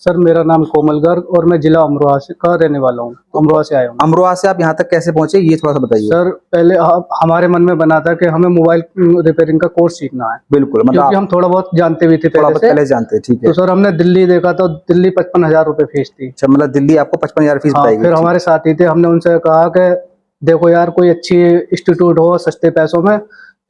Sir मेरा नाम कोमल गर्ग और मैं जिला अमरोहा से का रहने वाला हूँ। अमरोहा से आया हूँ। अमरोहा से आप यहाँ तक कैसे पहुंचे, ये थोड़ा सा बताइए। सर पहले हमारे मन में बना था कि हमें मोबाइल रिपेयरिंग का कोर्स सीखना है। बिल्कुल, मतलब क्योंकि हम थोड़ा बहुत जानते भी थे पहले जानते हैं। ठीक है। तो सर हमने दिल्ली देखा तो दिल्ली 55,000 रुपए फीस थी। अच्छा, मतलब दिल्ली आपको 55,000 फीस बताई गई। फिर हमारे साथी थे, हमने उनसे कहा कि देखो यार कोई अच्छी इंस्टीट्यूट हो सस्ते पैसों में।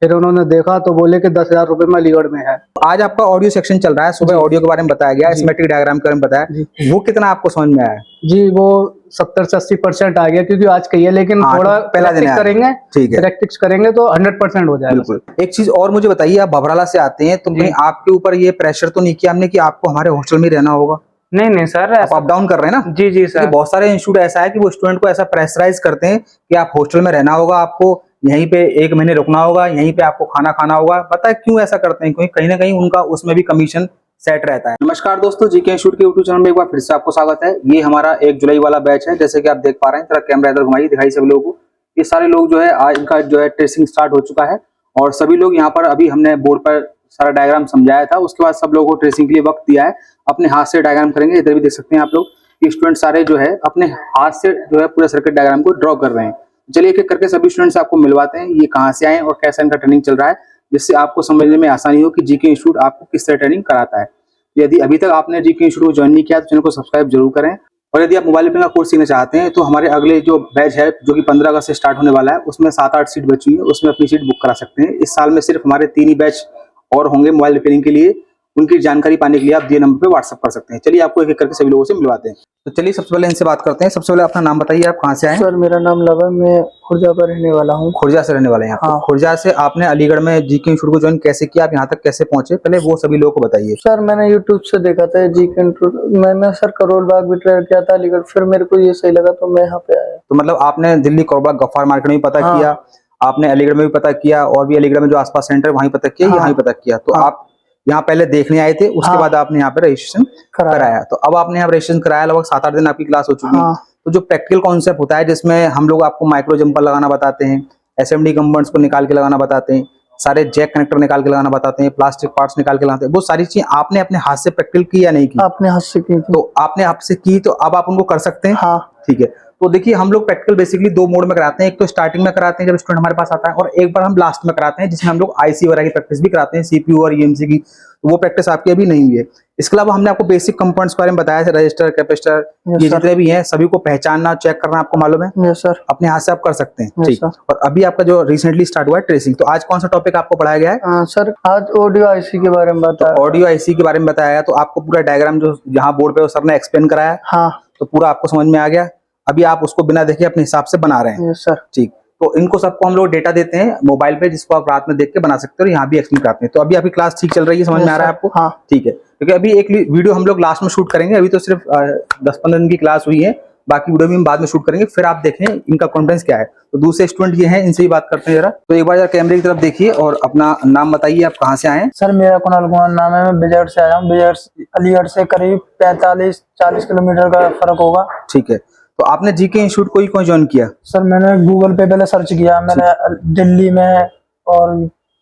फिर उन्होंने देखा तो बोले कि 10,000 रुपए में अलीगढ़ में है। आज आपका ऑडियो सेक्शन चल रहा है, सुबह ऑडियो के बारे में बताया गया, स्कीमेटिक डायग्राम के बारे में बताया, वो कितना आपको समझ में आया? जी वो 70 से 80% आ गया, क्योंकि आज कही है, लेकिन थोड़ा पहला दिन करेंगे, ठीक है, प्रैक्टिस करेंगे तो 100% हो जाएगा। बिल्कुल। एक चीज और मुझे बताइए, आप भबराला से आते हैं तो कहीं आपके ऊपर ये प्रेशर तो नहीं किया हमने कि आपको हमारे हॉस्टल में रहना होगा? नहीं सर, आप अप डाउन कर रहे हैं ना? जी जी सर। बहुत सारे इंस्टीट्यूट ऐसा है कि वो स्टूडेंट को ऐसा प्रेशराइज करते हैं कि आप हॉस्टल में रहना होगा, आपको यहीं पे 1 महीने रुकना होगा, यहीं पे आपको खाना खाना होगा। पता है क्यों ऐसा करते हैं? क्योंकि कहीं ना कहीं उनका उसमें भी कमीशन सेट रहता है। नमस्कार दोस्तों, जीके इंस्टीट्यूट के यूट्यूब चैनल में एक बार फिर से आपको स्वागत है। ये हमारा 1 जुलाई वाला बैच है, जैसे कि आप देख पा रहे हैं। जरा कैमरा इधर घुमाइए, दिखाई सभी लोगों को। ये सारे लोग जो है आज इनका जो है ट्रेसिंग स्टार्ट हो चुका है और सभी लोग यहाँ पर अभी हमने बोर्ड पर सारा डायग्राम समझाया था, उसके बाद सब लोगों को ट्रेसिंग के लिए वक्त दिया है। अपने हाथ से डायग्राम करेंगे। इधर भी देख सकते हैं आप लोग, स्टूडेंट सारे जो है अपने हाथ से जो है पूरा सर्किट डायग्राम को ड्रॉ कर रहे हैं। चलिए एक एक करके सभी स्टूडेंट्स आपको मिलवाते हैं, ये कहाँ से आए और कैसा इनका ट्रेनिंग चल रहा है, जिससे आपको समझने में आसानी हो कि जीके इंस्टीट्यूट आपको किस तरह ट्रेनिंग कराता है। यदि अभी तक आपने जीके इंस्टीट्यूट को ज्वाइन नहीं किया तो चैनल को सब्सक्राइब जरूर करें। और यदि आप मोबाइल रिपेयरिंग का कोर्स सीखना चाहते हैं तो हमारे अगले जो बैच है, जो कि 15 अगस्त से स्टार्ट होने वाला है, उसमें 7-8 सीट बची है, उसमें अपनी सीट बुक करा सकते हैं। इस साल में सिर्फ हमारे 3 ही बैच और होंगे मोबाइल रिपेयरिंग के लिए। उनकी जानकारी पाने के लिए आप दिए नंबर पे व्हाट्सएप कर सकते हैं। चलिए आपको एक एक करके सभी लोगों से मिलवाते हैं। तो चलिए सबसे पहले इनसे बात करते हैं। सबसे पहले अपना नाम बताइए, आप कहाँ से आए? सर मेरा नाम लव, मैं खुर्जा पर रहने वाला हूँ। खुर्जा से रहने वाले हैं? हाँ। खुर्जा से आपने अलीगढ़ में जीके इंस्टीट्यूट को ज्वाइन कैसे किया, आप यहाँ तक कैसे पहुंचे, पहले वो सभी लोगों को बताइए। सर मैंने यूट्यूब से देखा था जीके इंस्टीट्यूट, मैंने सर करोल बाग भी ट्राई किया था अलीगढ़, फिर मेरे को ये सही लगा तो मैं यहाँ पे आया। तो मतलब आपने दिल्ली करोल बाग गफ्फार मार्केट में भी पता किया, आपने अलीगढ़ में भी पता किया और भी अलीगढ़ में जो आसपास सेंटर वहीं पता किया, यहाँ पता किया। तो आप यहाँ पहले देखने आए थे, उसके बाद आपने यहाँ पे रजिस्ट्रेशन कराया। तो अब आपने यहाँ रजिस्ट्रेशन कराया, लगभग 7-8 दिन आपकी क्लास हो चुकी है। तो जो प्रैक्टिकल कॉन्सेप्ट होता है, जिसमें हम लोग आपको माइक्रो जंपर लगाना बताते हैं, एसएमडी कंपोनेंट्स को निकाल के लगाना बताते हैं, सारे जैक कनेक्टर निकाल के लगाना बताते हैं, प्लास्टिक पार्ट्स निकाल के लगाते हैं, वो सारी चीजें आपने अपने हाथ से प्रैक्टिकल की या नहीं की? अपने हाथ से की थी। तो आपने आपसे की, तो अब आप उनको कर सकते हैं। हाँ ठीक है। तो देखिए हम लोग प्रैक्टिकल बेसिकली 2 मोड में कराते हैं। एक तो स्टार्टिंग में कराते हैं जब स्टूडेंट हमारे पास आता है, और एक बार हम लास्ट में कराते हैं जिसमें हम लोग आईसी वगैरह की प्रैक्टिस भी कराते हैं, सीपीयू और ईएमसी की। वो प्रैक्टिस आपकी अभी नहीं हुई है। इसके अलावा हमने आपको बेसिक कंपोनेंट्स के बारे में बताया था, रजिस्टर, कैपेसिटर, ये जितने भी हैं सभी को पहचानना, चेक करना आपको मालूम है? Yes sir. अपने हाथ से आप कर सकते हैं। ठीक। और अभी आपका जो रिसेंटली स्टार्ट हुआ है ट्रेसिंग, तो आज कौन सा टॉपिक आपको पढ़ाया गया है? सर आज ऑडियो आईसी के बारे में बताया। तो ऑडियो आईसी के बारे में बताया, तो आपको पूरा डायग्राम जो यहाँ बोर्ड पे सर ने एक्सप्लेन कराया, हाँ, तो पूरा आपको समझ में आ गया। अभी आप उसको बिना देखे अपने हिसाब से बना रहे हैं। Yes sir. ठीक। तो इनको सबको हम लोग डेटा देते हैं मोबाइल पे, जिसको आप रात में देख के बना सकते हो और यहाँ भी एक्सप्लेन करते हैं। तो अभी आपकी क्लास ठीक चल रही है, समझ में आ रहा है आपको? हाँ ठीक है। क्योंकि अभी एक वीडियो हम लोग लास्ट में शूट करेंगे, अभी तो सिर्फ 10-15 दिन की क्लास हुई है, बाकी वीडियो भी हम बाद में शूट करेंगे, फिर आप देखें इनका कॉन्फिडेंस क्या है। तो दूसरे स्टूडेंट ये हैं, इनसे ही बात करते हैं जरा। तो एक बार जरा कैमरे की तरफ देखिए और अपना नाम बताइए, आप कहाँ से आए हैं? सर मेरा कुणाल कुमार नाम है, मैं बिजड़ से आया हूँ। बिजड़ अलीगढ़ से करीब 45-40 किलोमीटर का फर्क होगा। ठीक है। तो आपने जीके इंस्टीट्यूट को ही क्यों ज्वाइन किया? सर मैंने गूगल पे पहले सर्च किया, मैंने दिल्ली में और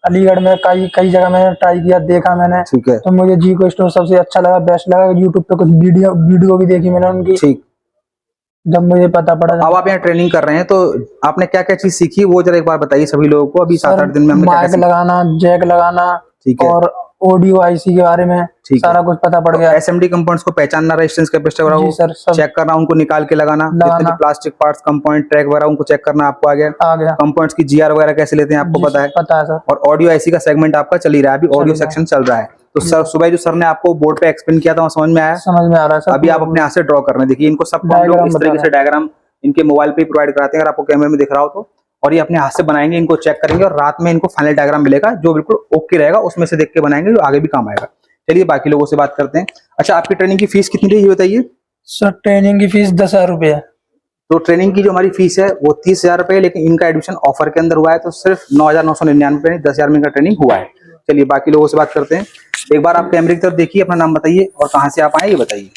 अलीगढ़ में कई जगह मैंने ट्राई किया, देखा मैंने। ठीक है। तो मुझे जीके इंस्टीट्यूट सबसे अच्छा लगा, बेस्ट लगा। यूट्यूब पे कुछ वीडियो भी देखी मैंने उनकी। ठीक। जब मुझे पता पड़ा, अब आप यहाँ ट्रेनिंग कर रहे हैं, तो आपने क्या क्या चीज सीखी वो जरा एक बार बताइए सभी लोगों को। अभी 7-8 दिन में हमने माइक लगाना, जैक लगाना, ठीक है, और ऑडियो आईसी के बारे में सारा कुछ पता पड़ गया। एसएमडी कंपोनेंट्स को पहचानना, रेजिस्टेंस, कैपेसिटर वगैरह को चेक करना, उनको निकाल के लगाना, जितने प्लास्टिक पार्ट्स, कंपोनेंट, ट्रैक वगैरह उनको चेक करना आपको आ गया। कंपोनेंट्स की जीआर वगैरह कैसे लेते हैं आपको पता है? सर। और ऑडियो आईसी का सेगमेंट आपका चल ही रहा है, अभी ऑडियो सेक्शन चल रहा है। तो सर सुबह जो सर ने आपको बोर्ड पे एक्सप्लेन किया था वो समझ में आया? समझ में आ रहा है सर। अभी आप अपने हाथ से ड्रॉ कर रहे हैं। देखिए इनको सब हम लोग इस तरीके से डायग्राम इनके मोबाइल पे प्रोवाइड कराते हैं, अगर आपको कैमरे में दिख रहा हो तो। और ये अपने हाथ से बनाएंगे, इनको चेक करेंगे और रात में इनको फाइनल डायग्राम मिलेगा जो बिल्कुल ओके रहेगा, उसमें से देख के बनाएंगे जो आगे भी काम आएगा। चलिए बाकी लोगों से बात करते हैं। अच्छा, आपकी ट्रेनिंग की फीस कितनी थी ये बताइए? सर ट्रेनिंग की फीस 10,000 रुपये है। तो ट्रेनिंग की जो हमारी फीस है वो 30,000 रुपये, लेकिन इनका एडमिशन ऑफर के अंदर हुआ है तो सिर्फ 9,999, 10,000 में इनका ट्रेनिंग हुआ है। चलिए बाकी लोगों से बात करते हैं। एक बार आप कैमरे की तरफ देखिए, अपना नाम बताइए और कहाँ से आप आए ये बताइए।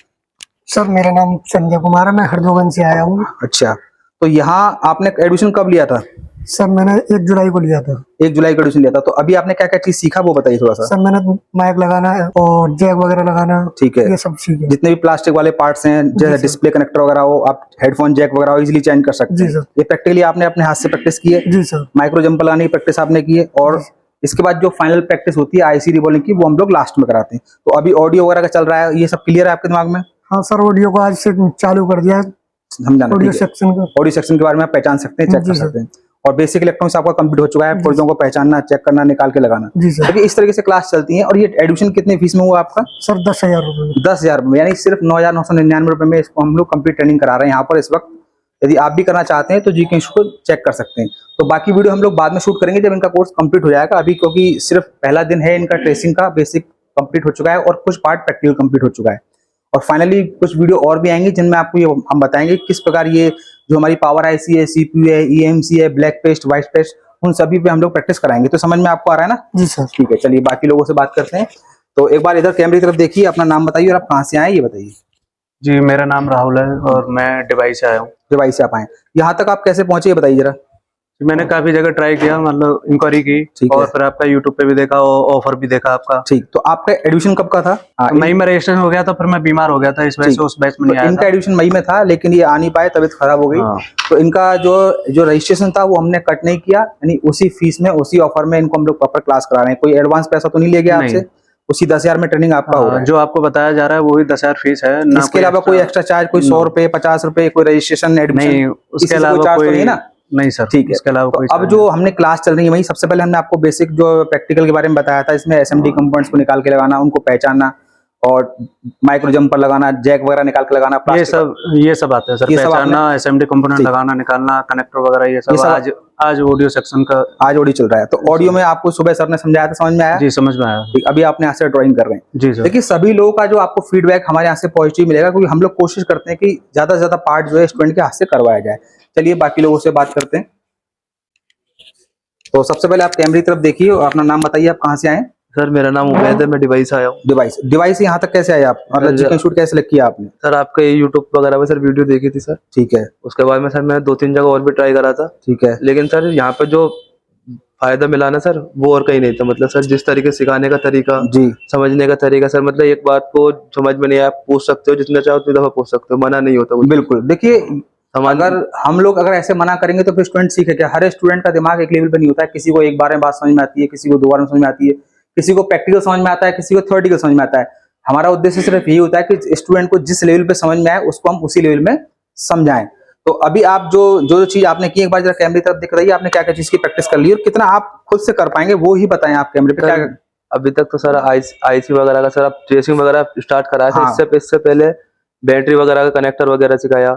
सर मेरा नाम संजय कुमार है, मैं हरदोगंज से आया हूँ। अच्छा, तो यहाँ आपने एडमिशन कब लिया था? सर मैंने 1 जुलाई को लिया था। 1 जुलाई का एडमिशन लिया था। तो अभी आपने क्या क्या चीज सीखा वो बताइए थोड़ा सा। सर मैंने माइक लगाना है और जैक वगैरह लगाना, ठीक है, ये सब सीखे। जितने भी प्लास्टिक वाले पार्ट्स हैं, जैसे डिस्प्ले कनेक्टर वगैरह हो, आप हेडफोन जैक वगैरह हो इजीली चेंज कर सकते जी हैं। सर। ये प्रैक्टिकली आपने अपने हाथ से प्रैक्टिस की है। जी सर। माइक्रो जंपर लगाने की प्रैक्टिस आपने की है, और इसके बाद जो फाइनल प्रैक्टिस होती है आईसी रिबॉलिंग की, वो हम लोग लास्ट में कराते हैं। तो अभी ऑडियो वगैरह का चल रहा है, ये सब क्लियर है आपके दिमाग में? हाँ सर, ऑडियो को आज से चालू कर दिया है, समझाना, ऑडियो ठीक है। सेक्शन का। ऑडियो सेक्शन के बारे में आप पहचान सकते हैं, चेक कर जी सर। सकते हैं। और बेसिक इलेक्ट्रॉनिक्स आपका कंप्लीट हो चुका है, पुर्जों को पहचानना, चेक करना, निकाल के लगाना। जी सर। देखिए इस तरीके से क्लास चलती है। और ये एडमिशन कितने फीस में हुआ आपका? सर 10,000 रुपये। 10,000 में, यानी सिर्फ 9,999 रुपए में इसको हम लोग कंप्लीट ट्रेनिंग करा रहे हैं यहाँ पर इस वक्त। यदि आप भी करना चाहते हैं तो जी के को चेक कर सकते हैं। तो बाकी वीडियो हम लोग बाद में शूट करेंगे जब इनका कोर्स कंप्लीट हो जाएगा। अभी क्योंकि सिर्फ पहला दिन है इनका ट्रेसिंग का, बेसिक कंप्लीट हो चुका है और कुछ पार्ट प्रैक्टिकल कंप्लीट हो चुका है। और फाइनली कुछ वीडियो और भी आएंगे जिनमें आपको ये हम बताएंगे किस प्रकार ये जो हमारी पावर आईसी है, सीपीयू है, ईएमसी है, ब्लैक पेस्ट, व्हाइट पेस्ट, उन सभी पे हम लोग प्रैक्टिस कराएंगे। तो समझ में आपको आ रहा है ना? जी सर। ठीक है, चलिए बाकी लोगों से बात करते हैं। तो एक बार इधर कैमरे की तरफ देखिए, अपना नाम बताइए और आप कहाँ से आए ये बताइए। जी, मेरा नाम राहुल है और मैं दुबई से आया हूँ। दुबई से आप आए, यहाँ तक आप कैसे पहुंचे ये बताइए जरा। मैंने काफी जगह ट्राई किया, मतलब इंक्वायरी की, ठीक है। और फिर आपका यूट्यूब पे भी देखा और ऑफर भी देखा आपका। ठीक, तो आपका एडमिशन कब का था? मई में रजिस्ट्रेशन हो गया था, फिर मैं बीमार हो गया था, इस वजह से उस बैच में नहीं आया इनका था। एडमिशन मई में था, लेकिन ये आ नहीं पाए, तबीयत खराब हो गई। हाँ। तो इनका जो रजिस्ट्रेशन था वो हमने कट नहीं किया, यानी उसी फीस में, उसी ऑफर में इनको हम लोग प्रॉपर क्लास करा रहे हैं। कोई एडवांस पैसा तो नहीं ले गया आपसे? उसी 10,000 में ट्रेनिंग आपका हो रहा है। जो आपको बताया जा रहा है वही 10,000 फीस है ना? इसके अलावा कोई एक्स्ट्रा चार्ज, कोई 100 रुपए, 50 रुपए, कोई रजिस्ट्रेशन एडमिशन नहीं, उसके अलावा कोई नहीं ना? नहीं सर, ठीक है। इसके अलावा कोई अब जो हमने क्लास चल रही है वही सबसे पहले हमने आपको बेसिक जो प्रैक्टिकल के बारे में बताया था, इसमें एसएमडी कंपोनेंट्स को निकाल के लगाना, उनको पहचानना, और माइक्रो जंपर लगाना, जैक वगैरह निकाल के लगाना, ये सब आता है सर, पहचानना, एसएमडी कंपोनेंट लगाना, निकालना, कनेक्टर वगैरह, ये सब आज ऑडियो सेक्शन का आज ऑडियो चल रहा है। तो ऑडियो में आपको सुबह सर ने समझाया था, समझ में आया? जी समझ में आया। ठीक, अभी आपने यहाँ से ड्राइंग कर रहे हैं। जी सर। देखिए सभी लोगों का जो आपको फीडबैक हमारे यहाँ से पॉजिटिव मिलेगा, क्योंकि हम लोग कोशिश करते हैं कि ज्यादा से ज्यादा पार्ट जो है स्टूडेंट के हाथ से करवाया जाए। चलिए बाकी लोगों से बात करते हैं। तो सबसे पहले आप कैमरे की तरफ देखिए और अपना नाम बताइए, आप कहाँ से आए? सर मेरा नाम उमैद है, मैं दुबई से आया हूँ। दुबई से यहाँ तक कैसे आए आप? मतलब चिकन शूट कैसे लग किया आपने? सर आपका ये यूट्यूब वगैरह पे सर वीडियो देखी थी सर। ठीक है। उसके बाद में सर मैंने 2-3 जगह और भी ट्राई करा था। ठीक है। लेकिन सर यहाँ पे जो फायदा मिला ना सर, वो और कहीं नहीं था। मतलब सर जिस तरीके सिखाने का तरीका, जी, समझने का तरीका सर, मतलब एक बात को समझ में नहीं आया, आप पूछ सकते हो जितना चाहो उतनी दफा पूछ सकते हो, मना नहीं होता। बिल्कुल। देखिए अगर हम लोग ऐसे मना करेंगे तो फिर स्टूडेंट सीखे क्या? हर स्टूडेंट का दिमाग एक लेवल पे नहीं होता है। किसी को एक बार में बात समझ में आती है, किसी को 2 बार में समझ में आती है, किसी को प्रैक्टिकल समझ में आता है, किसी को थ्योरेटिकल समझ में आता है। हमारा उद्देश्य सिर्फ यही होता है कि स्टूडेंट को जिस लेवल पे समझ में आए उसको हम उसी लेवल में समझाएं। तो अभी आप जो चीज आपने की, एक बार जरा कैमरे तरफ दिख रही है, आपने क्या क्या चीज की प्रैक्टिस कर ली और कितना आप खुद से कर पाएंगे वो ही बताएं आप कैमरे पे। क्या अभी तक तो सर आईसी वगैरह का सर आप ट्रेसिंग वगैरह स्टार्ट कराया था। हाँ। इससे पहले बैटरी वगैरह का कनेक्टर वगैरह सिखाया,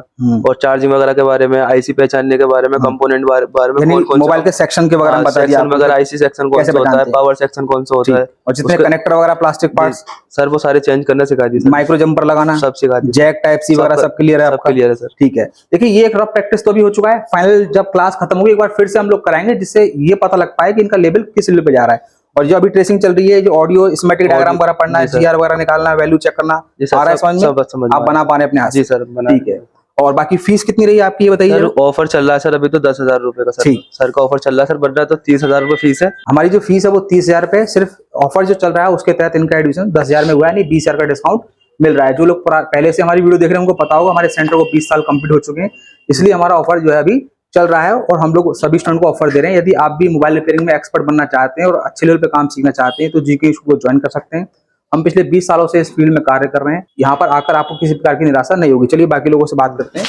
और चार्जिंग वगैरह के बारे में, आईसी पहचानने के बारे में, कंपोनेंट बारे में, कौन मोबाइल के सेक्शन के बारे में बता दिया सेक्शन वगैरह, आईसी सेक्शन कौन सा होता है, पावर सेक्शन कौन सा होता है, और जितने कनेक्टर वगैरह प्लास्टिक पार्ट्स सर वो सारे चेंज करना सिखा दी। माइक्रो जंपर लगाना सब सिखा दी, जैक टाइप सी वगैरह सब क्लियर है आपका? क्लियर है सर। ठीक है। देखिए ये एक रफ प्रैक्टिस तो अभी हो चुका है। फाइनल जब क्लास खत्म होगी एक बार फिर से हम लोग कराएंगे, जिससे ये पता लग पाए कि इनका लेवल किस लेवल पे जा रहा है। और जो अभी ट्रेसिंग चल रही है, जो ऑडियो स्कीमेटिक डायग्राम वगैरह पढ़ना है, जीआर वगैरह निकालना है, वैल्यू चेक करना, आ रहा है समझ में? आप बना पाने अपने हाथ? जी सर बना। ठीक है। और बाकी फीस कितनी रही है आपकी ये बताइए? ऑफर चल रहा है सर अभी तो 10,000 रुपए का सर का ऑफर चल रहा है सर, बढ़ रहा है तो 30,000 रुपए फीस है। हमारी जो फीस है वो 30,000 रुपए सिर्फ ऑफर जो चल रहा है उसके तहत इनका एडमिशन 10,000 में हुआ है, नहीं 20,000 का डिस्काउंट मिल रहा है। जो लोग पहले से हमारी वीडियो देख रहे हैं उनको पता होगा हमारे सेंटर को 20 साल कंप्लीट हो चुके हैं, इसलिए हमारा ऑफर जो है अभी चल रहा है और हम लोग सभी स्टूडेंट को ऑफर दे रहे हैं। यदि आप भी मोबाइल रिपेयरिंग में एक्सपर्ट बनना चाहते हैं और अच्छे लेवल पे काम सीखना चाहते हैं तो जीके को ज्वाइन कर सकते हैं। हम पिछले 20 सालों से इस फील्ड में कार्य कर रहे हैं, यहाँ पर आकर आपको किसी प्रकार की निराशा नहीं होगी। चलिए बाकी लोगों से बात करते हैं।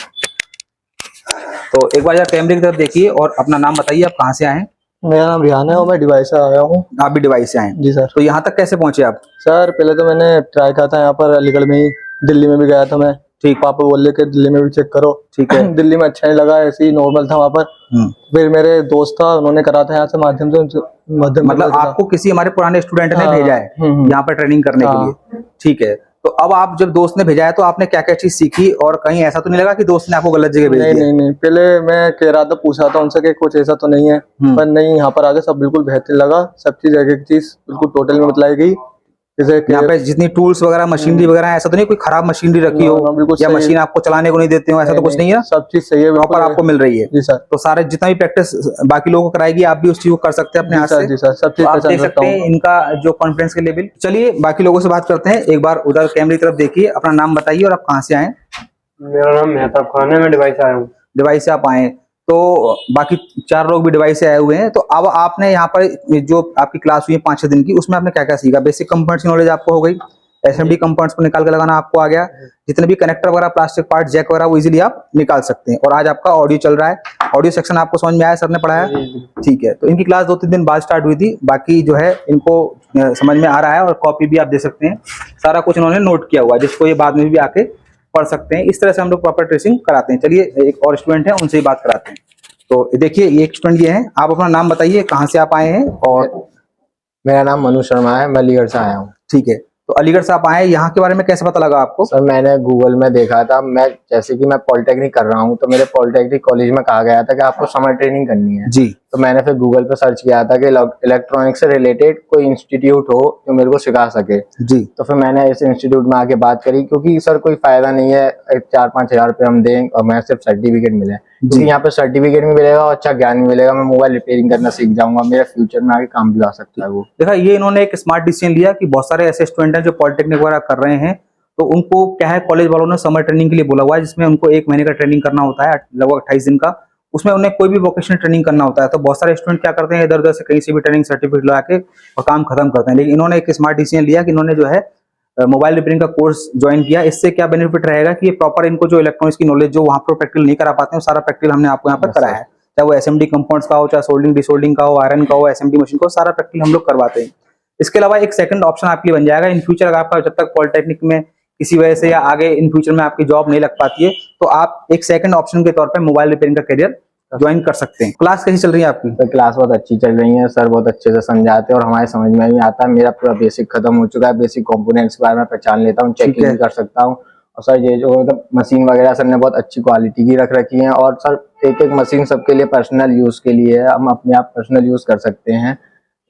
तो एक बार कैमरे की तरफ देखिए और अपना नाम बताइए, आप कहाँ से आए हैं? मेरा नाम रिहान है और मैं दुबई से आया हूँ। आप भी दुबई से आए हैं? जी सर। तो यहाँ तक कैसे पहुंचे आप? सर पहले तो मैंने ट्राई किया था यहाँ पर अलीगढ़ में ही, दिल्ली में भी गया था मैं। ठीक। पापा बोल रहे कि दिल्ली में भी चेक करो। ठीक है। दिल्ली में अच्छा नहीं लगा, ऐसे ही नॉर्मल था वहाँ पर। फिर मेरे दोस्त था, उन्होंने करा था यहाँ से माध्यम से मतलब आपको किसी हमारे पुराने स्टूडेंट ने भेजा है यहाँ पर ट्रेनिंग करने के लिए? ठीक है। तो अब आप जब दोस्त ने भेजा है तो आपने क्या क्या चीज सीखी और कहीं ऐसा तो नहीं लगा कि दोस्त ने आपको गलत जगह भेज दिया? नहीं, पहले मैं कह रहा था, पूछा था उनसे कि कुछ ऐसा तो नहीं है, पर नहीं, यहाँ पर आके सब बिल्कुल बेहतर लगा। सब चीज एक एक चीज बिल्कुल टोटल में बताई गई जैसे यहाँ पे जितनी टूल्स वगैरह मशीनरी वगैरह है, ऐसा तो नहीं कोई खराब मशीनरी रखी हो बिल्कुल या सही मशीन आपको चलाने को नहीं देते हो, ऐसा तो कुछ नहीं है, सब चीज सही है, प्रॉपर आपको मिल रही है। जी सर। तो सारे जितना भी प्रैक्टिस बाकी लोगों को कराएगी आप भी उस चीज को कर सकते हैं अपने हाथ से। जी सर, सब चीज तो आप पहचान देख सकता सकते हैं हूँ। इनका जो कॉन्फिडेंस के लेवल। चलिए बाकी लोगों से बात करते हैं। एक बार उधर कैमरे की तरफ देखिए, अपना नाम बताइए और आप कहाँ से आए। मेरा नाम मेहताब खान है, मैं डिवाइस आया हूँ। डिवाइस से आप आए, तो बाकी 4 लोग भी डिवाइस से आए हुए हैं। तो अब आपने यहाँ पर जो आपकी क्लास हुई है 5-6 दिन की, उसमें आपने क्या क्या सीखा? बेसिक कंपोनेंट्स की नॉलेज आपको हो गई, एसएमडी कंपोनेंट्स को निकाल के लगाना आपको आ गया, जितने भी कनेक्टर वगैरह, प्लास्टिक पार्ट, जैक वगैरह वो इजीली आप निकाल सकते हैं। और आज आपका ऑडियो चल रहा है, ऑडियो सेक्शन आपको समझ में आया, सर ने पढ़ाया? ठीक है। तो इनकी क्लास 2-3 दिन बाद स्टार्ट हुई थी, बाकी जो है इनको समझ में आ रहा है और कॉपी भी आप दे सकते हैं, सारा कुछ इन्होंने नोट किया हुआ है, जिसको ये बाद में भी आके पढ़ सकते हैं। इस तरह से हम लोग प्रॉपर ट्रेसिंग कराते हैं। चलिए एक और स्टूडेंट है, उनसे ही बात कराते हैं। तो देखिए ये एक स्टूडेंट ये है, आप अपना नाम बताइए, कहाँ से आप आए हैं? और मेरा नाम मनु शर्मा है, मैं अलीगढ़ से आया हूँ। ठीक है, तो अलीगढ़ से आप आए हैं, यहाँ के बारे में कैसे पता लगा आपको? सर मैंने गूगल में देखा था, मैं जैसे कि मैं पॉलिटेक्निक कर रहा हूँ, तो मेरे पॉलिटेक्निक कॉलेज में कहा गया था कि आपको समर ट्रेनिंग करनी है। जी। तो मैंने फिर गूगल पे सर्च किया था कि इलेक्ट्रॉनिक्स से रिलेटेड कोई इंस्टीट्यूट हो जो मेरे को सिखा सके। जी। तो फिर मैंने इस इंस्टीट्यूट में आके बात करी, क्योंकि सर कोई फायदा नहीं है 4-5 हजार रुपये हम दें और मैं सिर्फ सर्टिफिकेट मिले, क्योंकि यहाँ पे सर्टिफिकेट भी मिलेगा और अच्छा ज्ञान भी मिलेगा, मैं मोबाइल रिपेयरिंग करना सीख जाऊंगा, मेरा फ्यूचर में आगे काम भी आ सकता है वो। देखा, ये इन्होंने एक स्मार्ट डिसीजन लिया कि बहुत सारे ऐसे स्टूडेंट हैं जो पॉलिटेक्निक वगैरह कर रहे हैं, तो उनको क्या है, कॉलेज वालों ने समर ट्रेनिंग के लिए बोला हुआ है, जिसमें उनको 1 महीने का ट्रेनिंग करना होता है, लगभग 28 दिन का। उसमें उन्हें कोई भी वोकेशनल ट्रेनिंग करना होता है। तो बहुत सारे स्टूडेंट क्या करते हैं, इधर उधर से कहीं से भी ट्रेनिंग सर्टिफिकेट लगा के और काम खत्म करते हैं। लेकिन इन्होंने एक स्मार्ट डिसीजन लिया कि इन्होंने जो है मोबाइल रिपेयरिंग का कोर्स ज्वाइन किया। इससे क्या बेनिफिट रहेगा कि ये प्रॉपर इनको जो इलेक्ट्रॉनिक्स की नॉलेज जो वहाँ पर प्रैक्टिकल नहीं करा पाते हैं, सारा प्रैक्टिकल हमने आपको यहाँ पर कराया है। चाहे वो एसएमडी कंपाउंड्स का हो, चाहे सोल्डिंग डिसोल्डिंग का हो, आयरन का हो, एसएमडी मशीन का हो, सारा प्रैक्टिकल हम लोग करवाते हैं। इसके अलावा एक सेकंड ऑप्शन आपके लिए बन जाएगा इन फ्यूचर, अगर आपका जब तक पॉलिटेक्निक में किसी वजह से या आगे इन फ्यूचर में आपकी जॉब नहीं लग पाती है, तो आप एक सेकंड ऑप्शन के तौर पे मोबाइल रिपेयरिंग का करियर ज्वाइन कर सकते हैं। क्लास कैसी चल रही है आपकी? तो क्लास बहुत अच्छी चल रही है, सर बहुत अच्छे से समझाते हैं और हमारे समझ में भी आता है। मेरा पूरा बेसिक खत्म हो चुका है, बेसिक कंपोनेंट्स के बारे में पहचान लेता हूँ, चेकिंग भी कर सकता हूँ। और सर ये जो मतलब मशीन वगैरह सर ने बहुत अच्छी क्वालिटी की रख रखी है, और सर एक एक मशीन सबके लिए पर्सनल यूज के लिए है, हम अपने आप पर्सनल यूज कर सकते हैं।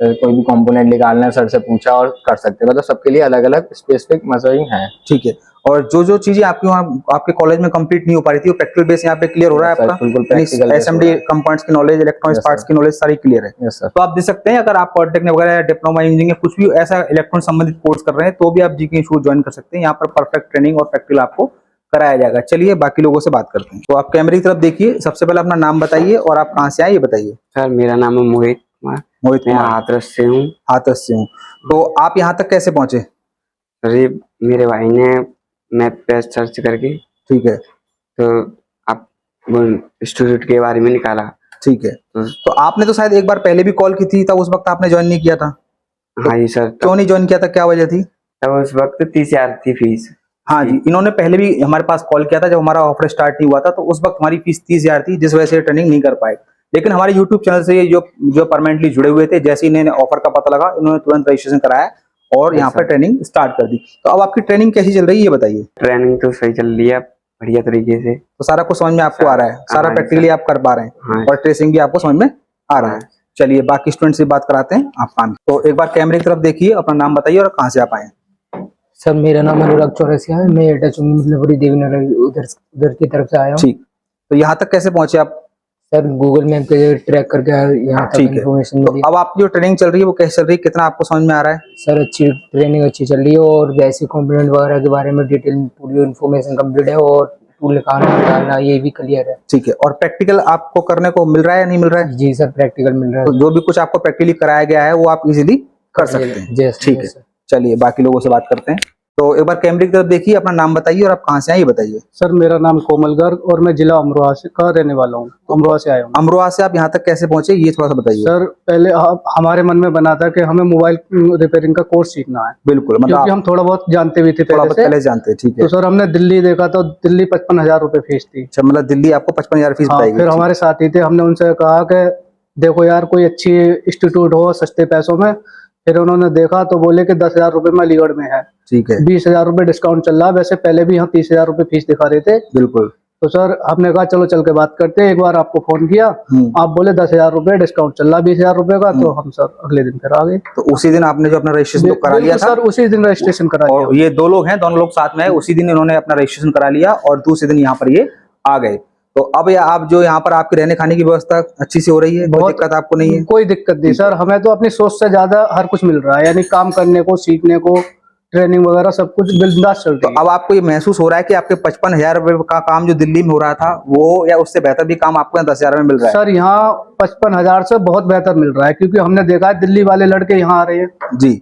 कोई भी कंपोनेंट निकालना है सर से पूछा और कर सकते हैं, मतलब सबके लिए अलग अलग स्पेसिफिक मशीन है। ठीक है। और जो जो चीजें आपकी वहाँ आपके कॉलेज में कंप्लीट नहीं हो पा रही थी, वो प्रैक्टिकल बेस यहाँ पे क्लियर हो रहा है आपका? बिल्कुल प्रैक्टिकल एसएमडी कंपाउंड्स की नॉलेज, इलेक्ट्रॉनिक्स पार्ट्स की नॉलेज सारी क्लियर है। Yes sir. तो आप देख सकते हैं, अगर आप पॉलिटेक्निक वगैरह, डिप्लोमा इंजीनियरिंग, कुछ भी ऐसा इलेक्ट्रॉनिक संबंधित कोर्स कर रहे हैं, तो भी आप जीके इंस्टीट्यूट ज्वाइन कर सकते हैं। यहाँ पर परफेक्ट ट्रेनिंग और प्रैक्टिकल आपको कराया जाएगा। चलिए बाकी लोगों से बात करते हैं। तो आप कैमरे की तरफ देखिए, सबसे पहले अपना नाम बताइए और आप कहाँ से आए ये बताइए। सर मेरा नाम है मोहित कुमार, मोहित मैं कुमार, हाथरस से हूँ। हाथरस से हूँ। तो आप यहाँ तक कैसे पहुंचे? सर ये मेरे भाई ने मैप पे सर्च करके, ठीक है, तो आप इंस्टीट्यूट के बारे में निकाला। ठीक है। तो आपने तो शायद एक बार पहले भी कॉल की थी, तब उस वक्त आपने ज्वाइन नहीं किया था? हाँ जी सर। क्यों नहीं ज्वाइन किया था, क्या वजह थी? तब उस वक्त 30,000 थी फीस। हाँ जी, इन्होंने पहले भी हमारे पास कॉल किया था जब हमारा ऑफर स्टार्ट नहीं हुआ था, तो उस वक्त हमारी फीस 30,000 थी, जिस वजह से ट्रेनिंग नहीं कर पाए। लेकिन हमारे यूट्यूब चैनल से ये जो परमानेंटली जुड़े हुए थे, जैसे इन्हें ऑफर का पता लगा, इन्होंने तुरंत रजिस्ट्रेशन कराया और यहाँ पर ट्रेनिंग स्टार्ट कर दी। तो अब आपकी ट्रेनिंग कैसी चल रही है ये बताइए। ट्रेनिंग तो सही चल रही है बढ़िया तरीके से, तो सारा कुछ समझ में आपको आ रहा है, सारा प्रैक्टिकली आप कर पा रहे हैं हाँ। और ट्रेसिंग भी आपको समझ में आ रहा है। चलिए बाकी स्टूडेंट से बात कराते हैं आप काम। तो एक बार कैमरे की तरफ देखिए, अपना नाम बताइए और कहाँ से आप आए। सर मेरा नाम अनुराग चौरसिया है, मैं एटा चुंगी मतलब देवनगर उधर की तरफ से आया हूँ। ठीक, तो यहाँ तक कैसे पहुंचे आप? सर गूगल मैप पे ट्रैक करके यहाँ तक इन्फॉर्मेशन मिली। तो अब आपकी जो ट्रेनिंग चल रही है वो कैसे चल रही है, कितना आपको समझ में आ रहा है? सर अच्छी ट्रेनिंग अच्छी चल रही है और बेसिक कंपोनेंट वगैरह के बारे में डिटेल पूरी इन्फॉर्मेशन कंप्लीट है और टूल निकालना ये भी क्लियर है। ठीक है। और प्रैक्टिकल आपको करने को मिल रहा है या नहीं मिल रहा है? जी सर प्रैक्टिकल मिल रहा है। तो जो भी कुछ आपको प्रैक्टिकली कराया गया है वो आप इजीली कर सकते हैं। ठीक है, चलिए बाकी लोगों से बात करते हैं। तो एक बार कैमरे की तरफ देखिए, अपना नाम बताइए और आप कहाँ से आए ये बताइए। सर मेरा नाम कोमल गर्ग और मैं जिला अमरोहा से का रहने वाला हूँ, अमरोहा से आया हूँ। अमरोहा से आप यहाँ तक कैसे पहुंचे ये थोड़ा सा बताइए। सर पहले हमारे मन में बना था कि हमें मोबाइल रिपेयरिंग का कोर्स सीखना है। बिल्कुल, मतलब क्योंकि हम थोड़ा बहुत जानते भी थे पहले जानते हैं। ठीक है। तो सर हमने दिल्ली देखा तो दिल्ली 55,000 रुपए फीस थी। अच्छा, मतलब दिल्ली आपको 55,000 फीस बताई गई। फिर हमारे साथी थे, हमने उनसे कहा कि देखो यार कोई अच्छी इंस्टीट्यूट हो सस्ते पैसों में। फिर उन्होंने देखा तो बोले कि 10,000 रुपए में अलीगढ़ में है। ठीक है। 20,000 रुपए डिस्काउंट चल रहा है, वैसे पहले भी यहाँ 30,000 रुपए फीस दिखा रहे थे। बिल्कुल। तो सर हमने कहा चलो चल के बात करते हैं, एक बार आपको फोन किया, आप बोले 10,000 रुपए डिस्काउंट चल रहा 20,000 रुपए का, तो हम सर अगले दिन फिर आ गए। तो उसी दिन आपने जो अपना रजिस्ट्रेशन करा लिया था सर, उसी दिन रजिस्ट्रेशन करा लिया। और ये 2 लोग हैं, दोनों लोग साथ में है, उसी दिन इन्होंने अपना रजिस्ट्रेशन करा लिया और दूसरे दिन यहाँ पर ये आ गए। तो अब आप जो यहाँ पर आपके रहने खाने की व्यवस्था अच्छी से हो रही है, कोई दिक्कत आपको नहीं है? कोई दिक्कत नहीं सर, हमें तो अपनी सोच से ज्यादा हर कुछ मिल रहा है, यानी काम करने को, सीखने को, ट्रेनिंग वगैरह सब कुछ बिंदास चल रही है। तो अब आपको ये महसूस हो रहा है कि आपके 55,000 रुपए का काम जो दिल्ली में हो रहा था वो, या उससे बेहतर भी काम आपको 10,000 में मिल रहा है? सर यहाँ 55,000 से बहुत बेहतर मिल रहा है, क्योंकि हमने देखा है दिल्ली वाले लड़के यहाँ आ रहे हैं जी।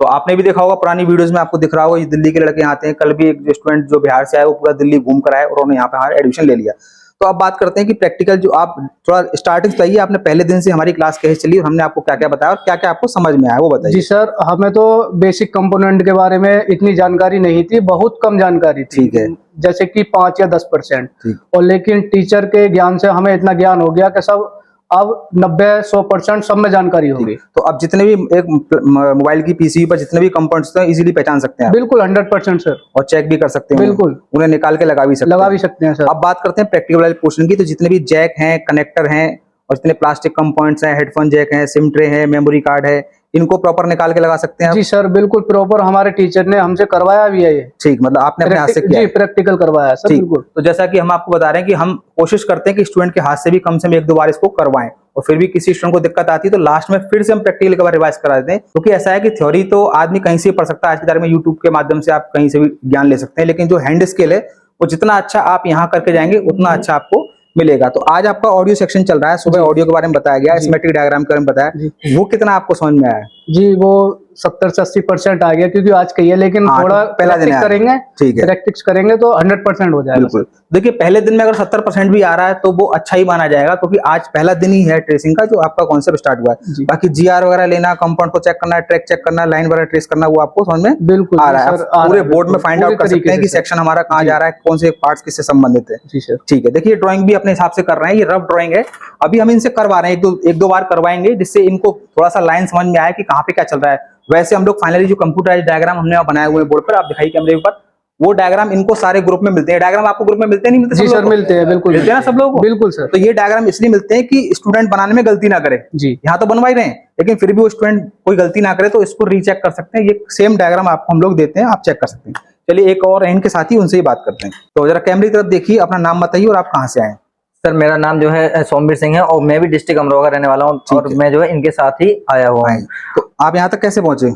तो आपने भी देखा होगा पुरानी वीडियोस में, आपको दिख रहा होगा ये दिल्ली के लड़के आते हैं। कल भी एक स्टूडेंट जो बिहार से आया वो पूरा दिल्ली घूम कर आया और उन्होंने यहाँ पे एडमिशन ले लिया। तो अब बात करते हैं कि प्रैक्टिकल जो आप थोड़ा स्टार्टिंग बताइए, आपने पहले दिन से हमारी क्लास कैसे चली और हमने आपको क्या क्या बताया और क्या क्या आपको समझ में आया वो बताइए। जी सर, हमें तो बेसिक कंपोनेंट के बारे में इतनी जानकारी नहीं थी, बहुत कम जानकारी थी। ठीक है। जैसे कि 5 या 10%। ठीक। और लेकिन टीचर के ज्ञान से हमें इतना ज्ञान हो गया कि सब अब 90-100% सब में जानकारी होगी। तो अब जितने भी एक मोबाइल की पीसीयू पर जितने भी कंपोनेंट्स हैं इजीली पहचान सकते हैं? बिल्कुल 100% सर। और चेक भी कर सकते हैं? बिल्कुल, उन्हें निकाल के लगा भी सकते हैं सर। अब बात करते हैं प्रैक्टिकल वाले पोर्शन की। तो जितने भी जैक हैं, कनेक्टर हैं और जितने प्लास्टिक कंपोनेंट्स हैं, हेडफोन जैक हैं, सिम ट्रे है, मेमोरी कार्ड है, इनको प्रॉपर निकाल के लगा सकते हैं? जी सर, बिल्कुल प्रॉपर, हमारे टीचर ने हमसे करवाया भी है ये। ठीक, मतलब आपने अपने हाथ से किया? जी, प्रैक्टिकल करवाया सर। बिल्कुल। तो जैसा कि हम आपको बता रहे हैं कि हम कोशिश करते हैं कि स्टूडेंट के हाथ से भी कम से कम 1-2 बार इसको करवाएं, और फिर भी किसी स्टूडेंट को दिक्कत आती है तो लास्ट में फिर से हम प्रैक्टिकल एक बार रिवाइज करा देते हैं। क्योंकि ऐसा है कि थ्योरी तो आदमी कहीं से पढ़ सकता है, आज की तारीख में यूट्यूब के माध्यम से आप कहीं से भी ज्ञान ले सकते हैं, लेकिन जो हैंड स्किल है वो जितना अच्छा आप यहाँ करके जाएंगे उतना अच्छा आपको मिलेगा। तो आज आपका ऑडियो सेक्शन चल रहा है, सुबह ऑडियो के बारे में बताया गया, स्कीमेटिक डायग्राम के बारे में बताया, वो कितना आपको समझ में आया? जी, वो 70 से 80% आ गया, क्योंकि आज कही है, लेकिन थोड़ा पहला दिन करेंगे। ठीक है, प्रैक्टिस करेंगे तो 100% हो जाएगा। बिल्कुल। देखिए, पहले दिन में अगर 70% भी आ रहा है तो वो अच्छा ही माना जाएगा, क्योंकि आज पहला दिन ही है ट्रेसिंग का जो आपका कॉन्सेप्ट स्टार्ट हुआ है। बाकी जीआर वगैरह लेना, कंपाउंड को चेक करना, ट्रैक चेक करना, लाइन वगैरह ट्रेस करना, वो आपको समझ में बिल्कुल आ रहा है। पूरे बोर्ड में फाइंड आउट कर सकते हैं कि सेक्शन हमारा कहाँ जा रहा है, कौन से पार्ट्स किससे संबंधित है। जी सर। ठीक है। देखिए, ड्राइंग भी अपने हिसाब से कर रहे हैं, ये रफ ड्राइंग है, अभी हम इनसे करवा रहे हैं, एक दो बार करवाएंगे जिससे इनको थोड़ा सा लाइन समझ में आए कि कहाँ पे क्या चल रहा है। वैसे हम लोग फाइनली जो कंप्यूटराइज्ड डायग्राम हमने बनाए हुए हैं बोर्ड पर, आप दिखाइए कैमरे पर, वो डायग्राम इनको सारे ग्रुप में मिलते हैं। डायग्राम आपको ग्रुप में मिलते हैं नहीं मिलते? जी सर, मिलते हैं, बिल्कुल मिलते हैं ना सब लोगों को? बिल्कुल सर। तो ये डायग्राम इसलिए मिलते हैं कि स्टूडेंट बनाने में गलती ना करे। जी। यहाँ तो बनवा ही रहे हैं, लेकिन फिर भी वो स्टूडेंट कोई गलती ना करे तो इसको रीचेक कर सकते हैं। ये सेम डायग्राम आपको हम लोग देते हैं, आप चेक कर सकते हैं। चलिए, एक और इनके साथी उनसे ही बात करते हैं। तो जरा कैमरे की तरफ देखिए, अपना नाम बताइए और आप कहाँ से आए? सर, मेरा नाम जो है सोमवीर सिंह है और मैं भी डिस्ट्रिक्ट अमरोहा रहने वाला हूँ, और मैं जो है इनके साथ ही आया हुआ हूँ। तो आप यहाँ तक कैसे पहुंचे?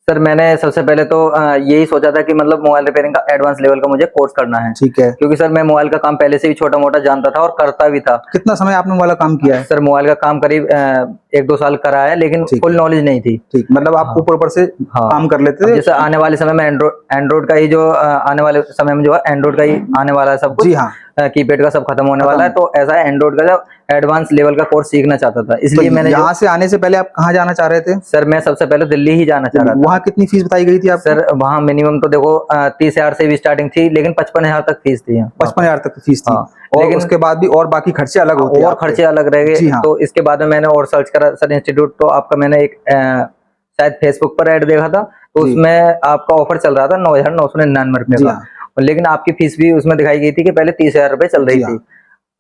सर, मैंने सबसे पहले तो यही सोचा था कि मतलब मोबाइल रिपेयरिंग का एडवांस लेवल का मुझे कोर्स करना है। ठीक है। क्योंकि सर मैं मोबाइल का काम पहले से भी छोटा मोटा जानता था और करता भी था। कितना समय आपने मोबाइल का काम किया है? सर, मोबाइल का काम करीब 1-2 साल करा है, लेकिन फुल नॉलेज नहीं थी। ठीक, मतलब आप ऊपर से काम कर लेते थे। जैसे आने वाले समय में एंड्रॉइड का ही जो आने वाले समय में जो है एंड्रॉइड का ही आने वाला है सब कुछ। जी हाँ, कीपैड का सब खत्म होने वाला है, तो ऐसा है एंड्रॉइड का जब एडवांस लेवल का कोर्स सीखना चाहता था, इसलिए मैंने यहाँ से आने से पहले आप कहाँ जाना चाह रहे थे? सर, मैं सबसे पहले दिल्ली ही जाना चाह रहा था। वहाँ कितनी फीस बताई गई थी आप? सर, वहाँ मिनिमम तो देखो 30,000 से भी स्टार्टिंग थी, लेकिन 55,000 तक फीस थी। 55,000 तक फीस थी। और लेकिन उसके बाद भी और बाकी खर्चे अलग होते हैं, और खर्चे अलग रह गए। तो इसके बाद में मैंने और सर्च करा सर इंस्टीट्यूट, तो आपका मैंने एक शायद फेसबुक पर ऐड देखा था, तो उसमें आपका ऑफर चल रहा था 9,999 रुपए का, लेकिन आपकी फीस भी उसमें दिखाई गई थी कि पहले 30,000 रुपए चल रही थी।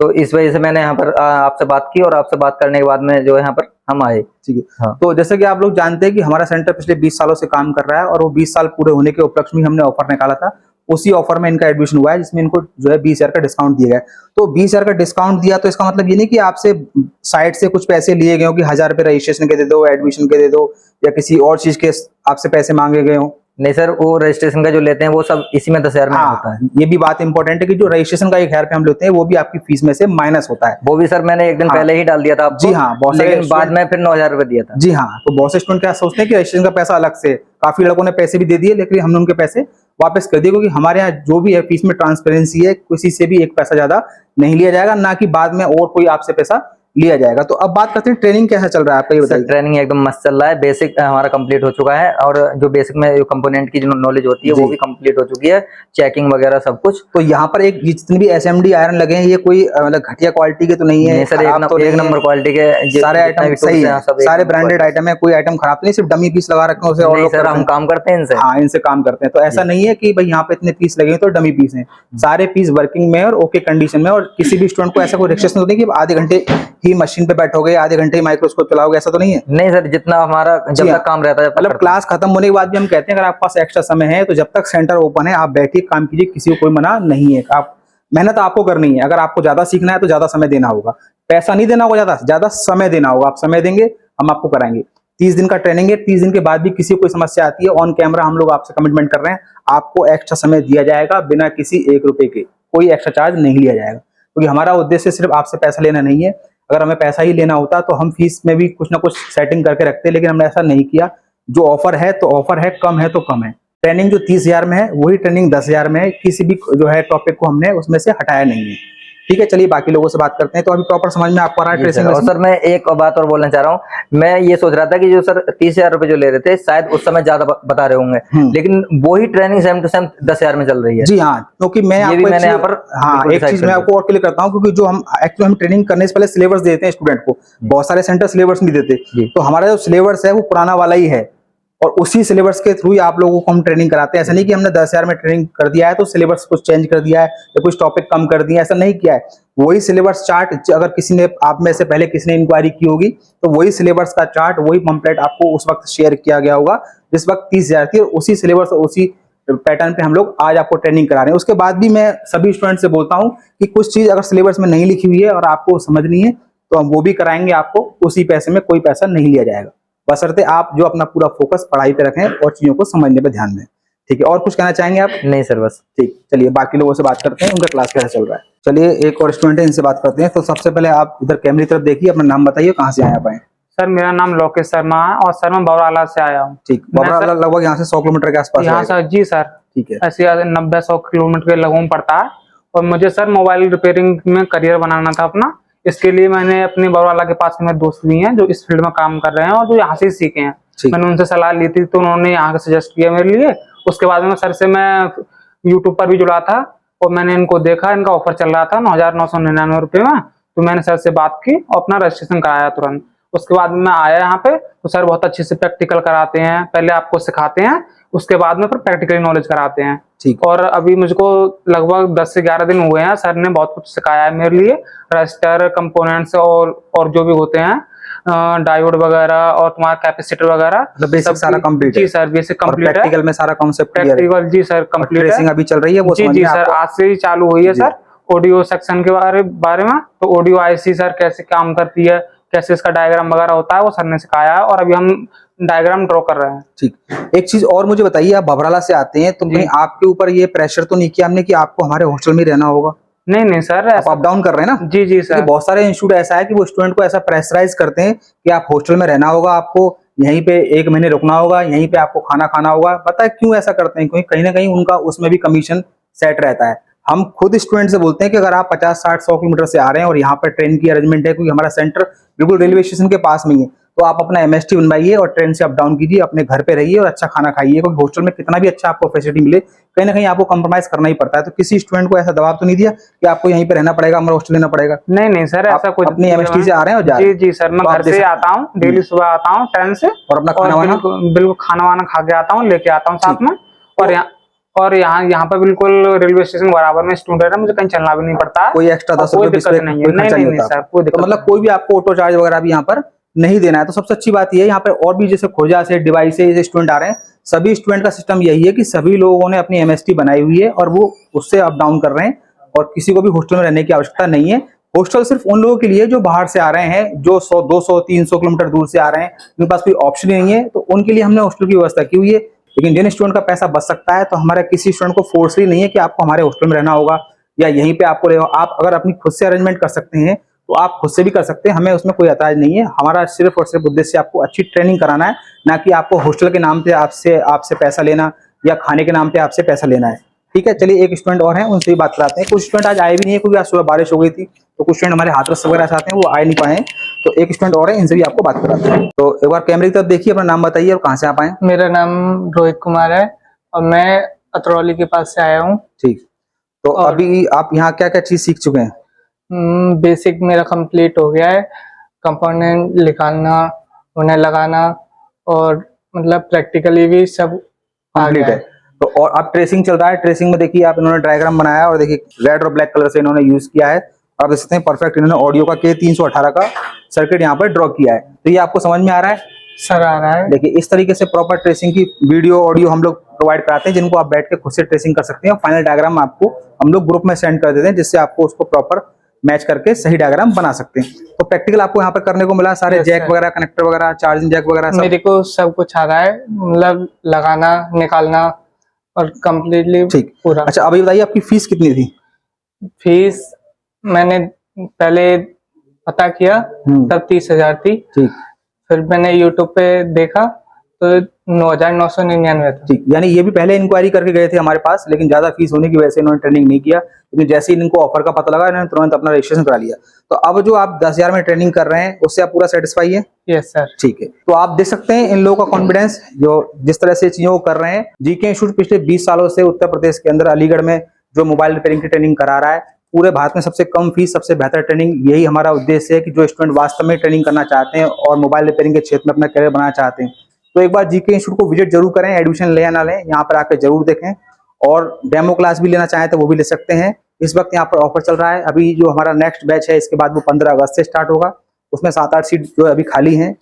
तो इस वजह से मैंने यहाँ पर आपसे बात की, और आपसे बात करने के बाद में जो है यहाँ पर हम आए। ठीक है। तो जैसे कि आप लोग जानते हैं कि हमारा सेंटर पिछले 20 सालों से काम कर रहा है, और वो 20 साल पूरे होने के उपलक्ष्य में हमने ऑफर निकाला था। उसी ऑफर में इनका एडमिशन हुआ है, जिसमें इनको जो है 20,000 का डिस्काउंट दिया गया। तो 20,000 का डिस्काउंट दिया तो इसका मतलब ये नहीं कि आपसे साइड से कुछ पैसे लिए गए हो कि 1,000 रुपए रजिस्ट्रेशन के दे दो, एडमिशन के दे दो, या किसी और चीज के आपसे पैसे मांगे गए हो। नहीं सर, वो रजिस्ट्रेशन का जो लेते हैं वो सब इसी में 10,000 में होता है। ये भी बात इंपॉर्टेंट है कि जो रजिस्ट्रेशन का 1,000 रुपए हम लेते हैं वो भी आपकी फीस में से माइनस होता है। वो भी सर मैंने एक दिन पहले ही डाल दिया था आपको। जी हाँ, लेकिन बाद में फिर 9,000 रुपए दिया था। जी हाँ, तो बहुत से स्टूडेंट क्या सोचते हैं कि रजिस्ट्रेशन का पैसा अलग से, काफी लड़कों ने पैसे भी दे दिए, लेकिन हमने उनके पैसे वापस कर दिए, क्योंकि हमारे यहाँ जो भी है फीस में ट्रांसपेरेंसी है, किसी से भी एक पैसा ज्यादा नहीं लिया जाएगा, ना कि बाद में और कोई आपसे पैसा लिया जाएगा। तो अब बात करते हैं ट्रेनिंग कैसा चल रहा है आपका, ये सर बताइए। ट्रेनिंग एकदम मस्त चल रहा है। बेसिक हमारा कंप्लीट हो चुका है और जो बेसिक में जो कंपोनेंट की जो नॉलेज होती है जी। वो भी कंप्लीट हो चुकी है, चेकिंग वगैरह सब कुछ। तो यहाँ पर एक जितने भी SMD आयरन लगे हैं ये कोई मतलब घटिया क्वालिटी के तो नहीं है? नहीं सर, खराब तो एक नहीं है? नंबर क्वालिटी के सारे जितने भी आइटम tools सही हैं, है, सब एक सारे नंबर ब्रांडेड quality। आइटम है, कोई आइटम खराब तो नहीं, सिर्फ डमी पीस लगा रखे हैं उसे और नहीं लोग सर, करते हम हैं। काम करते हैं इनसे। हाँ, इनसे काम करते हैं। तो ऐसा नहीं है कि भाई यहाँ पे इतने पीस लगे हैं तो डमी पीस हैं, सारे पीस वर्किंग में और ओके कंडीशन में। और किसी भी स्टूडेंट को ऐसा कोई रिस्ट्रिक्शन नहीं कि आधे घंटे ही मशीन पे बैठोगे, आधे घंटे ही माइक्रोस्कोप चलाओगे, ऐसा तो नहीं है। नहीं सर, जितना हमारा जब हाँ। तक काम रहता है मतलब क्लास खत्म होने के बाद भी हम कहते हैं अगर आपके पास एक्स्ट्रा समय है तो जब तक सेंटर ओपन है आप बैठिए, काम कीजिए, किसी को कोई मना नहीं है। आप मेहनत आपको करनी है, अगर आपको ज्यादा सीखना है तो ज्यादा समय देना होगा, पैसा नहीं देना होगा, ज्यादा समय देना होगा। आप समय देंगे, हम आपको कराएंगे। 30 दिन का ट्रेनिंग है, 30 दिन के बाद भी किसी को कोई समस्या आती है, ऑन कैमरा हम लोग आपसे कमिटमेंट कर रहे हैं, आपको एक्स्ट्रा समय दिया जाएगा बिना किसी 1 रुपए के, कोई एक्स्ट्रा चार्ज नहीं लिया जाएगा। क्योंकि हमारा उद्देश्य सिर्फ आपसे पैसा लेना नहीं है। अगर हमें पैसा ही लेना होता तो हम फीस में भी कुछ ना कुछ सेटिंग करके रखते, लेकिन हमने ऐसा नहीं किया। जो ऑफर है तो ऑफर है, कम है तो कम है। ट्रेनिंग जो 30,000 में है वही ट्रेनिंग 10,000 में है, किसी भी जो है टॉपिक को हमने उसमें से हटाया नहीं है। ठीक है, चलिए बाकी लोगों से बात करते हैं। तो अभी प्रॉपर समझ में आपको आ रहा है ट्रेसिंग? और सर मैं एक बात और बोलना चाह रहा हूँ। मैं ये सोच रहा था कि जो सर 30,000 रुपए जो ले रहे थे शायद उस समय ज्यादा बता रहे होंगे, लेकिन वही ट्रेनिंग सेम टू सेम 10,000 में चल रही है। जी हाँ, क्योंकि मैं आपको मैंने यहाँ पर एक चीज मैं आपको और क्लियर करता हूँ, क्योंकि जो हम एक्चुअली हम ट्रेनिंग करने से पहले सिलेबस देते हैं स्टूडेंट को, बहुत सारे सेंटर सिलेबस नहीं देते। तो हमारा जो सिलेबस है वो पुराना वाला ही है और उसी सिलेबस के थ्रू ही आप लोगों को हम ट्रेनिंग कराते हैं। ऐसा नहीं कि हमने 10,000 में ट्रेनिंग कर दिया है तो सिलेबस कुछ चेंज कर दिया है या कुछ टॉपिक कम कर दिया, ऐसा नहीं किया है। वही सिलेबस चार्ट, अगर किसी ने आप में से पहले किसी ने इंक्वायरी की होगी तो वही सिलेबस का चार्ट, वही पंपलेट आपको उस वक्त शेयर किया गया होगा जिस वक्त 30,000 थी, और उसी सिलेबस और उसी पैटर्न पे हम लोग आज आपको ट्रेनिंग करा रहे हैं। उसके बाद भी मैं सभी स्टूडेंट से बोलता हूँ कि कुछ चीज अगर सिलेबस में नहीं लिखी हुई है और आपको समझनी है तो हम वो भी कराएंगे आपको, उसी पैसे में कोई पैसा नहीं लिया जाएगा, बशर्ते आप जो अपना पूरा फोकस पढ़ाई पे रखें और चीजों को समझने पे ध्यान दें। ठीक है, और कुछ कहना चाहेंगे आप? नहीं सर, बस ठीक। चलिए बाकी लोगों से बात करते हैं, उनका क्लास कैसा चल रहा है। चलिए एक और स्टूडेंट है, इनसे बात करते हैं। तो सबसे पहले आप इधर कैमरे की तरफ देखिए, अपना नाम बताइए, कहाँ से आए आप? सर मेरा नाम लोकेश शर्मा है और सर मैं बौराला से आया हूँ। ठीक, बौराला लगभग यहाँ से 100 किलोमीटर के आसपास यहाँ सर? जी सर, ठीक है। ऐसे 90-100 किलोमीटर के लगभग पड़ता है। और मुझे सर मोबाइल रिपेयरिंग में करियर बनाना था अपना। इसके लिए मैंने अपने बौराला के पास मेरे दोस्त भी हैं जो इस फील्ड में काम कर रहे हैं और जो यहाँ से सीखे हैं। मैंने उनसे सलाह ली थी तो उन्होंने यहाँ का सजेस्ट किया मेरे लिए। उसके बाद में सर से मैं यूट्यूब पर भी जुड़ा था और मैंने इनको देखा, इनका ऑफर चल रहा था 9,999 रुपये में। तो मैंने सर से बात की और अपना रजिस्ट्रेशन कराया तुरंत। उसके बाद में आया यहाँ पे तो सर बहुत अच्छे से प्रैक्टिकल कराते हैं, पहले आपको सिखाते हैं, उसके बाद में फिर प्रैक्टिकली नॉलेज कराते हैं। और अभी मुझको लगभग 10 से 11 दिन हुए हैं, सर ने बहुत कुछ सिखाया है मेरे लिए, रजिस्टर, कंपोनेंट्स और जो भी होते हैं डायोड वगैरह और तुम्हारा कैपेसिटर वगैरह, बेसिक सारा कंप्लीट है। जी सर, बेसिक कंप्लीट है। प्रैक्टिकल में सारा कॉन्सेप्ट क्लियर है। प्रैक्टिकल जी सर कंप्लीट है। ट्रेसिंग अभी चल रही है वो? जी जी सर, आज से ही चालू हुई है सर। ऑडियो सेक्शन के बारे में तो ऑडियो आईसी सर कैसे काम करती है, कैसे इसका डायग्राम वगैरह होता है, वो सर ने सिखाया है और अभी हम डायग्राम ड्रॉ कर रहे हैं। ठीक, एक चीज और मुझे बताइए, आप बबराला से आते हैं तो कहीं आपके ऊपर ये प्रेशर तो नहीं किया हमने कि आपको हमारे हॉस्टल में रहना होगा? नहीं नहीं सर, आप अप डाउन कर रहे हैं ना? जी जी सर। बहुत सारे इंस्टीट्यूट ऐसा है कि वो स्टूडेंट को ऐसा प्रेशराइज करते हैं कि आप हॉस्टल में रहना होगा, आपको यहीं पे 1 महीने रुकना होगा, यहीं पे आपको खाना खाना होगा। पता है क्यों ऐसा करते हैं? क्योंकि कहीं ना कहीं उनका उसमें भी कमीशन सेट रहता है। हम खुद स्टूडेंट से बोलते हैं कि अगर आप 50, 60, 100 किलोमीटर से आ रहे हैं और यहाँ पर ट्रेन की अरेंजमेंट है, क्योंकि हमारा सेंटर बिल्कुल रेलवे स्टेशन के पास में ही है, तो आप अपना MST बनवाइए और ट्रेन से अप डाउन कीजिए, अपने घर पे रहिए और अच्छा खाना खाइए। क्योंकि हॉस्टल में कितना भी अच्छा आपको फैसिलिटी मिले, कहीं ना कहीं आपको कंप्रोमाइज करना ही पड़ता है। तो किसी स्टूडेंट को ऐसा दबाव तो नहीं दिया कि आपको यहीं पे रहना पड़ेगा, हमारा हॉस्टल लेना पड़ेगा? नहीं नहीं सर, ऐसा कुछ अपनी MST से आ रहे हैं और जा रहे हैं? जी जी सर, मैं घर से आता हूँ, डेली सुबह आता हूँ ट्रेन से और अपना खाना वाना बिल्कुल खाना वाना खा के आता हूँ, लेके आता हूँ साथ में। और यहाँ पर बिल्कुल रेलवे स्टेशन बराबर में स्टूडेंट है, मुझे कहीं चलना भी नहीं पड़ता। कोई एक्स्ट्रा 10 रुपए नहीं है? नहीं सर, कोई दिक्कत मतलब कोई भी आपको ऑटो चार्ज वगैरह भी यहाँ पर नहीं देना है। तो सबसे अच्छी बात यह है यहाँ पर, और भी जैसे खोजा से, डिवाइस से स्टूडेंट आ रहे हैं, सभी स्टूडेंट का सिस्टम यही है कि सभी लोगों ने अपनी MST बनाई हुई है और वो उससे अप डाउन कर रहे हैं और किसी को भी हॉस्टल में रहने की आवश्यकता नहीं है। हॉस्टल सिर्फ उन लोगों के लिए जो बाहर से आ रहे हैं, जो 100, 200, 300 किलोमीटर दूर से आ रहे हैं, उनके पास कोई ऑप्शन ही नहीं है, तो उनके लिए हमने हॉस्टल की व्यवस्था की हुई है। लेकिन जिन स्टूडेंट का पैसा बच सकता है, तो हमारा किसी स्टूडेंट को फोर्सली नहीं है कि आपको हमारे हॉस्टल में रहना होगा या यहीं पे आपको रहेगा। आप अगर अपनी खुद से अरेंजमेंट कर सकते हैं तो आप खुद से भी कर सकते हैं, हमें उसमें कोई ऐतराज नहीं है। हमारा सिर्फ और सिर्फ उद्देश्य आपको अच्छी ट्रेनिंग कराना है, ना कि आपको हॉस्टल के नाम पे आपसे पैसा लेना या खाने के नाम पे आपसे पैसा लेना है। ठीक है, चलिए एक स्टूडेंट और है, उनसे भी बात कराते हैं। कुछ स्टूडेंट आज आए भी नहीं है क्योंकि आज सुबह बारिश हो गई थी, तो कुछ स्टूडेंट हमारे हाथरस वगैरह से आते हैं, वो आ नहीं पाए, तो एक स्टूडेंट और है, इनसे भी आपको बात कराते हैं। तो एक बार कैमरे की तरफ देखिए, अपना नाम बताइए और कहाँ से आप आए। मेरा नाम रोहित कुमार है और मैं अतरौली के पास से आया हूँ। ठीक, तो अभी आप यहाँ क्या क्या चीज सीख चुके हैं? बेसिक मेरा कंप्लीट हो गया है, कंपोनेंट निकालना, उन्हें लगाना और मतलब प्रैक्टिकली भी सब आ गया है। तो और अब ट्रेसिंग चल रहा है, ट्रेसिंग में देखिए आप इन्होंने डायग्राम बनाया और देखिए रेड और ब्लैक कलर से इन्होंने यूज किया है, और देख सकते हैं परफेक्ट इन्होंने ऑडियो का K318 का सर्किट यहाँ पर ड्रॉ किया है। तो ये आपको समझ में आ रहा है सर? आ रहा है। देखिए इस तरीके से प्रॉपर ट्रेसिंग की वीडियो ऑडियो हम लोग प्रोवाइड कराते हैं, जिनको आप बैठ के खुद से ट्रेसिंग कर सकते हैं। फाइनल डायग्राम आपको हम लोग ग्रुप में सेंड कर देते हैं, जिससे आपको उसको प्रॉपर मैच करके सही डायग्राम बना सकते हैं। तो प्रैक्टिकल आपको यहाँ पर करने को मिला, सारे जैक वगैरह, कनेक्टर वगैरह, चार्जिंग जैक वगैरह सब? मेरे को सब कुछ आ रहा है, मतलब लगाना, निकालना और कम्प्लीटली ठीक पूरा। अच्छा, अभी बताइए आपकी फीस कितनी थी? फीस मैंने पहले पता किया तब 30,000 थी। ठीक, फिर मैंने यूट्यूब पे देखा तो 9,999 था। ठीक, यानी ये भी पहले इंक्वायरी करके गए थे हमारे पास, लेकिन ज्यादा फीस होने की वजह से इन्होंने ट्रेनिंग नहीं किया, लेकिन जैसे ही इनको ऑफर का पता लगा इन्होंने तुरंत अपना रजिस्ट्रेशन करा लिया। तो अब जो आप 10,000 में ट्रेनिंग कर रहे हैं उससे आप पूरा सेटिस्फाई है? Yes sir. ठीक है, तो आप देख सकते हैं इन लोगों का कॉन्फिडेंस, जो जिस तरह से चीजों को कर रहे हैं। जीके इंस्टीट्यूट पिछले 20 सालों से उत्तर प्रदेश के अंदर अलीगढ़ में जो मोबाइल रिपेयरिंग की ट्रेनिंग करा रहा है। पूरे भारत में सबसे कम फीस, सबसे बेहतर ट्रेनिंग, यही हमारा उद्देश्य है कि जो स्टूडेंट वास्तव में ट्रेनिंग करना चाहते हैं और मोबाइल रिपेयरिंग के क्षेत्र में अपना करियर बनाना चाहते हैं, तो एक बार जीके इंस्टीट्यूट को विजिट जरूर करें। एडमिशन ले या ना लें, यहाँ पर आकर जरूर देखें, और डेमो क्लास भी लेना चाहें तो वो भी ले सकते हैं। इस वक्त यहाँ पर ऑफर चल रहा है। अभी जो हमारा नेक्स्ट बैच है इसके बाद वो 15 अगस्त से स्टार्ट होगा, उसमें 7-8 सीट जो अभी खाली हैं,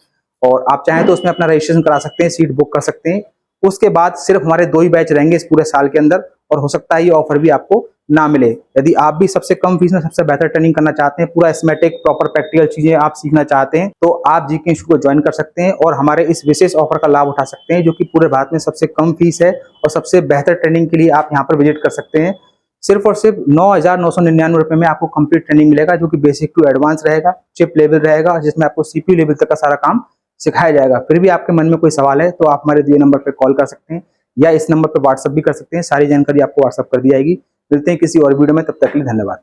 और आप चाहें तो उसमें अपना रजिस्ट्रेशन करा सकते हैं, सीट बुक कर सकते हैं। उसके बाद सिर्फ हमारे 2 ही बैच रहेंगे इस पूरे साल के अंदर, और हो सकता है ये ऑफर भी आपको ना मिले। यदि आप भी सबसे कम फीस में सबसे बेहतर ट्रेनिंग करना चाहते हैं, पूरा स्कीमेटिक प्रॉपर प्रैक्टिकल चीजें आप सीखना चाहते हैं, तो आप जीके इंस्टीट्यूट को ज्वाइन कर सकते हैं और हमारे इस विशेष ऑफर का लाभ उठा सकते हैं, जो कि पूरे भारत में सबसे कम फीस है, और सबसे बेहतर ट्रेनिंग के लिए आप यहाँ पर विजिट कर सकते हैं। सिर्फ और सिर्फ 9,999 रुपए में आपको कंप्लीट ट्रेनिंग मिलेगा, जो कि बेसिक टू एडवांस रहेगा, चिप लेवल रहेगा, जिसमें आपको CPU लेवल तक का सारा काम सिखाया जाएगा। फिर भी आपके मन में कोई सवाल है तो आप हमारे दिए नंबर पर कॉल कर सकते हैं, या इस नंबर पर व्हाट्सएप भी कर सकते हैं। सारी जानकारी आपको व्हाट्सएप कर दी जाएगी। मिलते हैं किसी और वीडियो में, तब तक के लिए धन्यवाद।